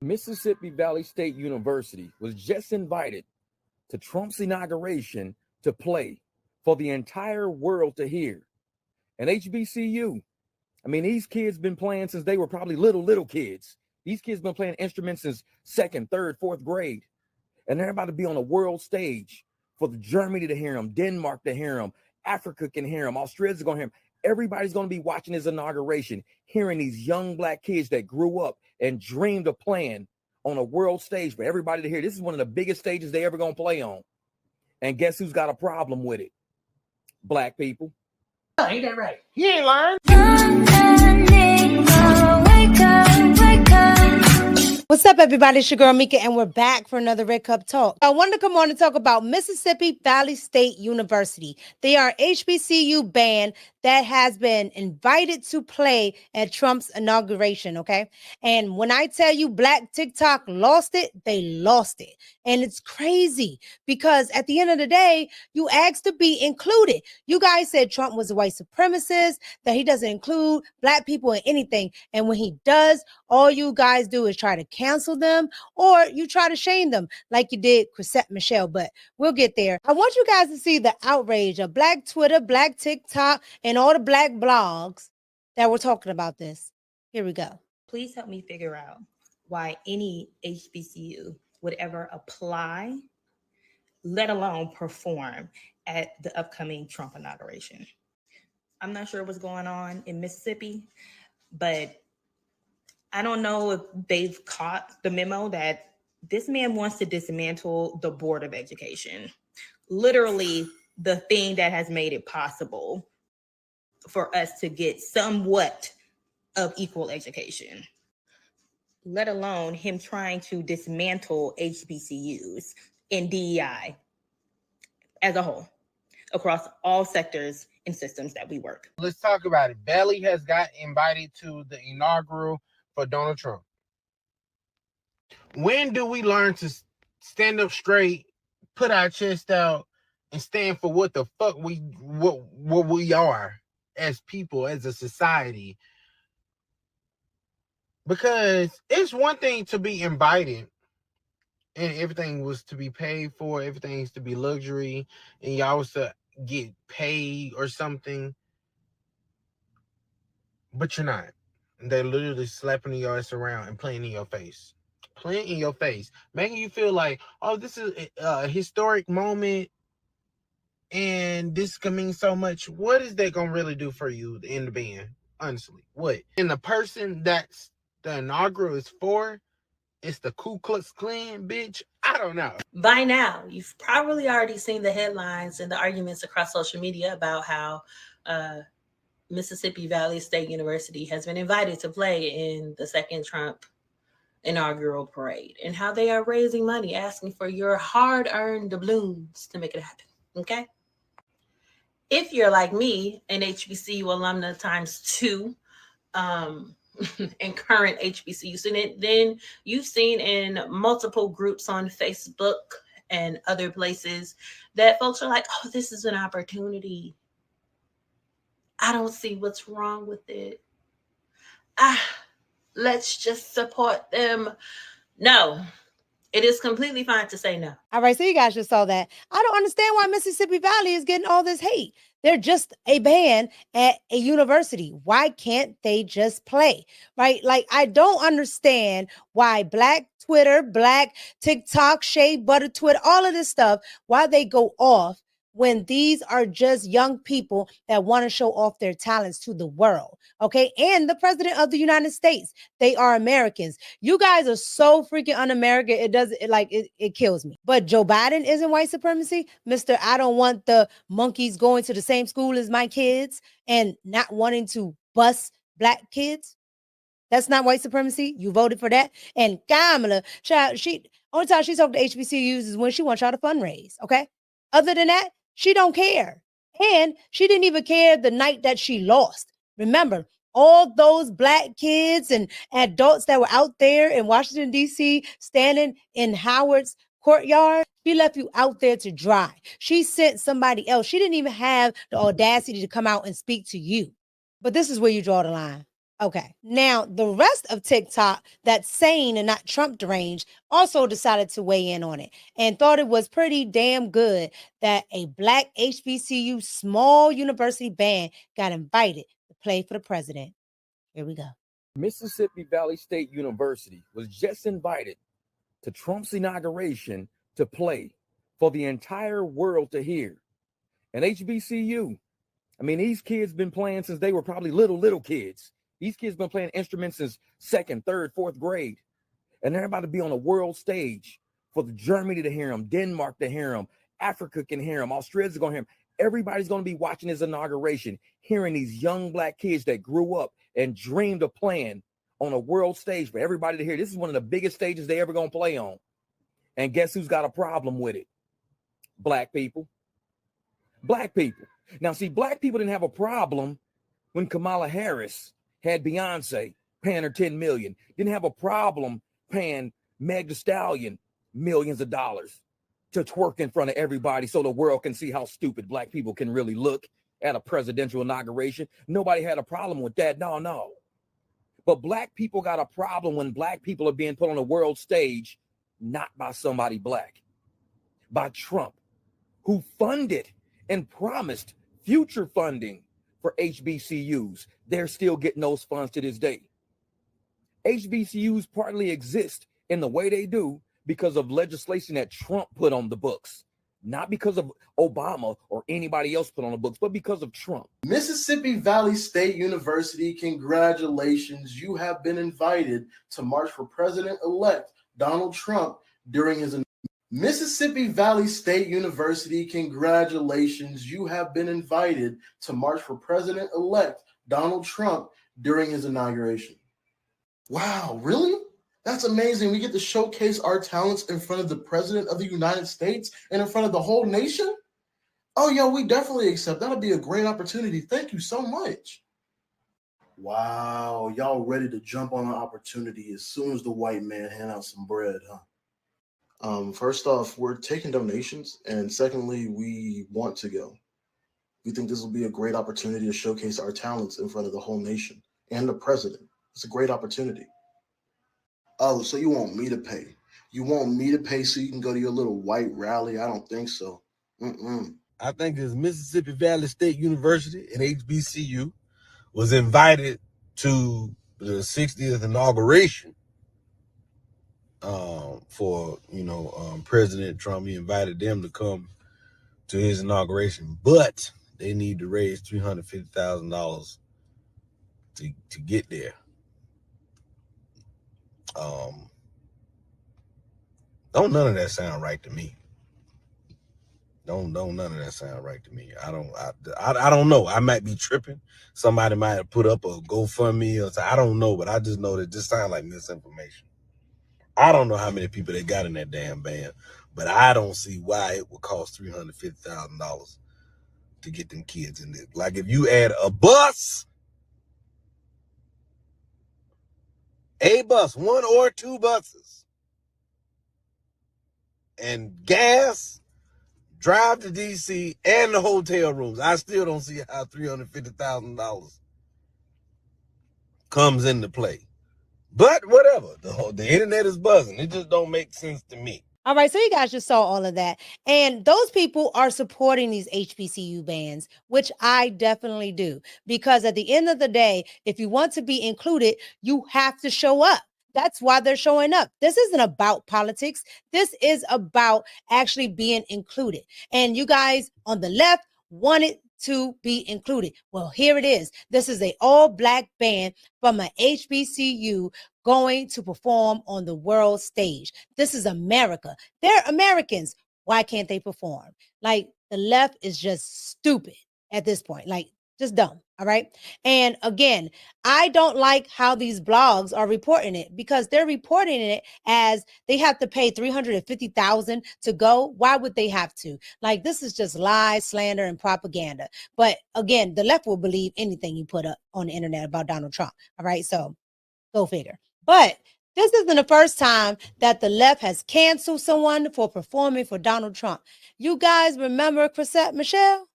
Mississippi Valley State University was just invited to Trump's inauguration to play for the entire world to hear. And HBCU, I mean, these kids been playing since they were probably little kids. These kids been playing instruments since 2nd, 3rd, 4th grade. And they're about to be on a world stage for Germany to hear them, Denmark to hear them, Africa can hear them, Australia's going to hear them. Everybody's going to be watching his inauguration, hearing these young Black kids that grew up and dreamed of playing on a world stage for everybody to hear. This is one of the biggest stages they ever going to play on. And guess who's got a problem with it? Black people. Oh, ain't that right? You ain't learned. What's up, everybody? It's your girl Mika, and we're back for another Red Cup Talk. I wanted to come on and talk about Mississippi Valley State University. They are HBCU band that has been invited to play at Trump's inauguration, okay? And when I tell you Black TikTok lost it, they lost it. And it's crazy because at the end of the day, you asked to be included. You guys said Trump was a white supremacist, that he doesn't include Black people in anything. And when he does, all you guys do is try to cancel them or you try to shame them like you did Chrisette Michele, but we'll get there. I want you guys to see the outrage of Black Twitter, Black TikTok, and all the Black blogs that were talking about this. Here we go. Please help me figure out why any HBCU would ever apply, let alone perform at the upcoming Trump inauguration. I'm not sure what's going on in Mississippi, but I don't know if they've caught the memo that this man wants to dismantle the Board of Education. Literally the thing that has made it possible for us to get somewhat of equal education, let alone him trying to dismantle HBCUs and DEI as a whole across all sectors and systems that we work. Let's talk about it. Valley has got invited to the inaugural for Donald Trump. When do we learn to stand up straight, put our chest out, and stand for what the fuck what we are as people, as a society? Because it's one thing to be invited and everything was to be paid for, everything's to be luxury, and y'all was to get paid or something, but you're not. They're literally slapping your ass around and playing in your face. Playing in your face. Making you feel like, oh, this is a historic moment and this can mean so much. What is that going to really do for you in the band? Honestly, what? And the person that's the inaugural is for, it's the Ku Klux Klan, bitch. I don't know. By now, you've probably already seen the headlines and the arguments across social media about how Mississippi Valley State University has been invited to play in the second Trump inaugural parade and how they are raising money, asking for your hard-earned doubloons to make it happen, okay? If you're like me, an HBCU alumna times 2, and current HBCU student, then you've seen in multiple groups on Facebook and other places that folks are like, oh, this is an opportunity. I don't see what's wrong with it. Let's just support them. No, it is completely fine to say no. All right, so you guys just saw that. I don't understand why Mississippi Valley is getting all this hate. They're just a band at a university. Why can't they just play? Right? Like, I don't understand why Black Twitter, Black TikTok, Shea Butter Twitter, all of this stuff, why they go off when these are just young people that want to show off their talents to the world, okay? And the president of the United States, they are Americans. You guys are so freaking un-American, it kills me. But Joe Biden isn't white supremacy. Mr. I don't want the monkeys going to the same school as my kids and not wanting to bust Black kids. That's not white supremacy. You voted for that. And Kamala, child, only time she talked to HBCUs is when she wants y'all to fundraise, okay? Other than that, she don't care. And she didn't even care the night that she lost. Remember, all those Black kids and adults that were out there in Washington, D.C., standing in Howard's courtyard, she left you out there to dry. She sent somebody else. She didn't even have the audacity to come out and speak to you. But this is where you draw the line. Okay. Now, the rest of TikTok that's sane and not Trump deranged also decided to weigh in on it and thought it was pretty damn good that a black HBCU small university band got invited to play for the president. Here we go. Mississippi Valley State University was just invited to Trump's inauguration to play for the entire world to hear. And HBCU, I mean, these kids been playing since they were probably little kids. These kids been playing instruments since 2nd, 3rd, 4th grade. And they're about to be on a world stage for the Germany to hear them, Denmark to hear them, Africa can hear them, Australia's going to hear them. Everybody's going to be watching his inauguration, hearing these young black kids that grew up and dreamed of playing on a world stage for everybody to hear. This is one of the biggest stages they ever going to play on. And guess who's got a problem with it? Black people. Black people. Now, see, black people didn't have a problem when Kamala Harris had Beyonce paying her $10 million. Didn't have a problem paying Meg Thee Stallion millions of dollars to twerk in front of everybody so the world can see how stupid black people can really look at a presidential inauguration. Nobody had a problem with that. No. But black people got a problem when black people are being put on a world stage, not by somebody black, by Trump, who funded and promised future funding for HBCUs. They're still getting those funds to this day. HBCUs partly exist in the way they do because of legislation that Trump put on the books, not because of Obama or anybody else put on the books, but because of Trump. Mississippi Valley State University, congratulations. You have been invited to march for President-elect Donald Trump during his Mississippi Valley State University, congratulations. You have been invited to march for President-elect Donald Trump during his inauguration. Wow, really? That's amazing. We get to showcase our talents in front of the President of the United States and in front of the whole nation? Oh, yeah, we definitely accept. That'll be a great opportunity. Thank you so much. Wow, y'all ready to jump on an opportunity as soon as the white man hand out some bread, huh? First off, we're taking donations, and secondly, we want to go. We think this will be a great opportunity to showcase our talents in front of the whole nation and the president. It's a great opportunity. Oh, so you want me to pay? You want me to pay so you can go to your little white rally? I don't think so. I think this Mississippi Valley State University and HBCU was invited to the 60th inauguration for President Trump. He invited them to come to his inauguration, but they need to raise $350,000 to get there. Don't none of that sound right to me. Don't none of that sound right to me. I don't know. I might be tripping. Somebody might have put up a GoFundMe or something. I don't know, but I just know that this sounds like misinformation. I don't know how many people they got in that damn band, but I don't see why it would cost $350,000 to get them kids in there. Like if you add a bus, one or two buses, and gas, drive to DC, and the hotel rooms, I still don't see how $350,000 comes into play. But whatever, the internet is buzzing. It just don't make sense to me. All right, so you guys just saw all of that. And those people are supporting these HBCU bands, which I definitely do. Because at the end of the day, if you want to be included, you have to show up. That's why they're showing up. This isn't about politics. This is about actually being included. And you guys on the left wanted to be included. Well, here it is. This is an all-black band from an HBCU going to perform on the world stage. This is America. They're Americans. Why can't they perform? Like, the left is just stupid at this point. Like, just dumb. All right. And again, I don't like how these blogs are reporting it, because they're reporting it as they have to pay $350,000 to go. Why would they have to? Like, this is just lies, slander, and propaganda. But again, the left will believe anything you put up on the internet about Donald Trump. All right. So go figure. But this isn't the first time that the left has canceled someone for performing for Donald Trump. You guys remember Chrisette Michele?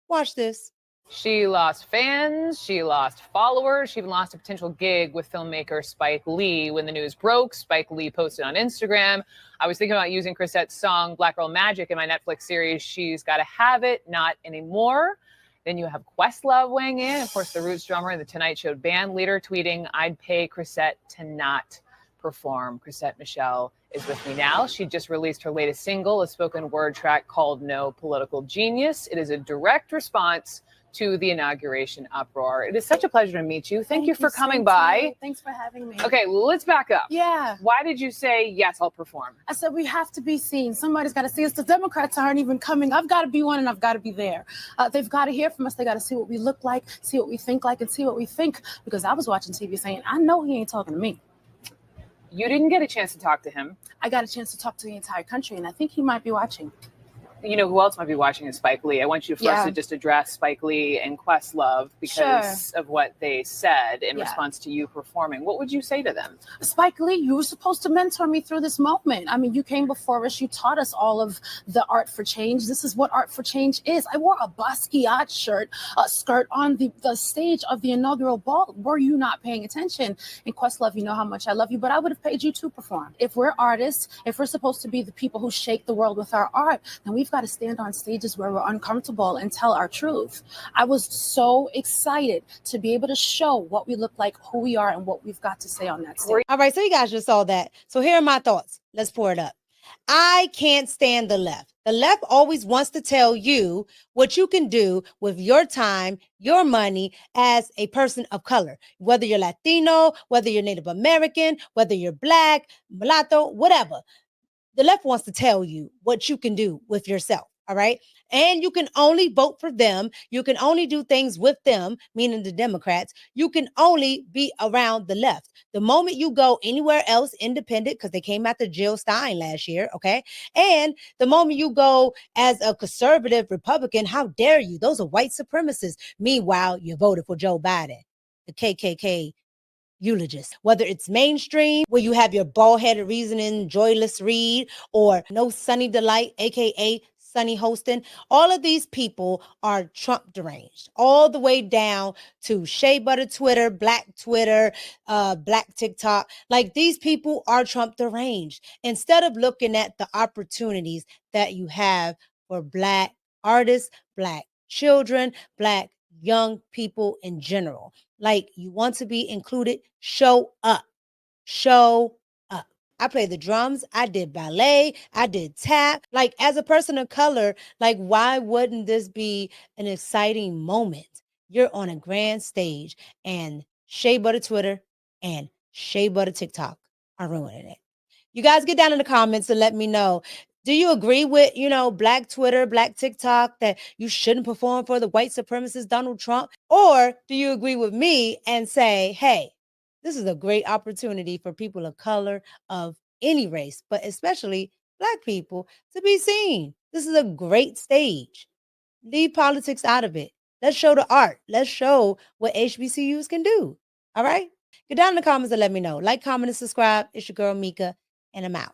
Watch this. She lost fans, she lost followers, she even lost a potential gig with filmmaker Spike Lee. When the news broke, Spike Lee posted on Instagram, I was thinking about using Chrisette's song Black Girl Magic in my Netflix series, She's Gotta Have It, Not Anymore. Then you have Questlove weighing in, of course, the Roots drummer and the Tonight Show band leader, tweeting, I'd pay Chrisette to not perform. Chrisette Michele is with me now. She just released her latest single, a spoken word track called No Political Genius. It is a direct response to the inauguration uproar. It is such a pleasure to meet you. Thank you for coming by. Thanks for having me. Okay, let's back up. Yeah. Why did you say, yes, I'll perform? I said we have to be seen. Somebody's got to see us. The Democrats aren't even coming. I've got to be one and I've got to be there. They've got to hear from us. They got to see what we look like, see what we think like, and see what we think. Because I was watching TV saying, I know he ain't talking to me. You didn't get a chance to talk to him. I got a chance to talk to the entire country, and I think he might be watching. You know who else might be watching is Spike Lee. I want you first to just address Spike Lee and Questlove because of what they said in response to you performing. What would you say to them? Spike Lee, you were supposed to mentor me through this moment. I mean, you came before us. You taught us all of the art for change. This is what art for change is. I wore a Basquiat skirt on the stage of the inaugural ball. Were you not paying attention? And Questlove, you know how much I love you, but I would have paid you to perform. If we're artists, if we're supposed to be the people who shake the world with our art, then we've got to stand on stages where we're uncomfortable and tell our truth. I was so excited to be able to show what we look like, who we are, and what we've got to say on that stage. All right, so you guys just saw that. So here are my thoughts. Let's pour it up. I can't stand the left. The left always wants to tell you what you can do with your time, your money as a person of color, whether you're Latino, whether you're Native American, whether you're Black, mulatto, whatever. The left wants to tell you what you can do with yourself. All right. And you can only vote for them. You can only do things with them, meaning the Democrats. You can only be around the left. The moment you go anywhere else independent, because they came after Jill Stein last year. Okay. And the moment you go as a conservative Republican, how dare you? Those are white supremacists. Meanwhile, you voted for Joe Biden, the KKK eulogist. Whether it's mainstream, where you have your bald-headed reasoning, joyless read, or no Sunny Delight, aka Sunny Hostin, all of these people are Trump deranged, all the way down to Shea Butter Twitter, Black TikTok. Like, these people are Trump deranged. Instead of looking at the opportunities that you have for Black artists, Black children, Black young people in general. Like, you want to be included, show up. Show up. I played the drums. I did ballet. I did tap. Like, as a person of color, like, why wouldn't this be an exciting moment? You're on a grand stage, and Shea Butter Twitter and Shea Butter TikTok are ruining it. You guys get down in the comments and let me know. Do you agree with, Black Twitter, Black TikTok, that you shouldn't perform for the white supremacist Donald Trump? Or do you agree with me and say, hey, this is a great opportunity for people of color, of any race, but especially Black people, to be seen? This is a great stage. Leave politics out of it. Let's show the art. Let's show what HBCUs can do. All right? Get down in the comments and let me know. Like, comment, and subscribe. It's your girl, Mika, and I'm out.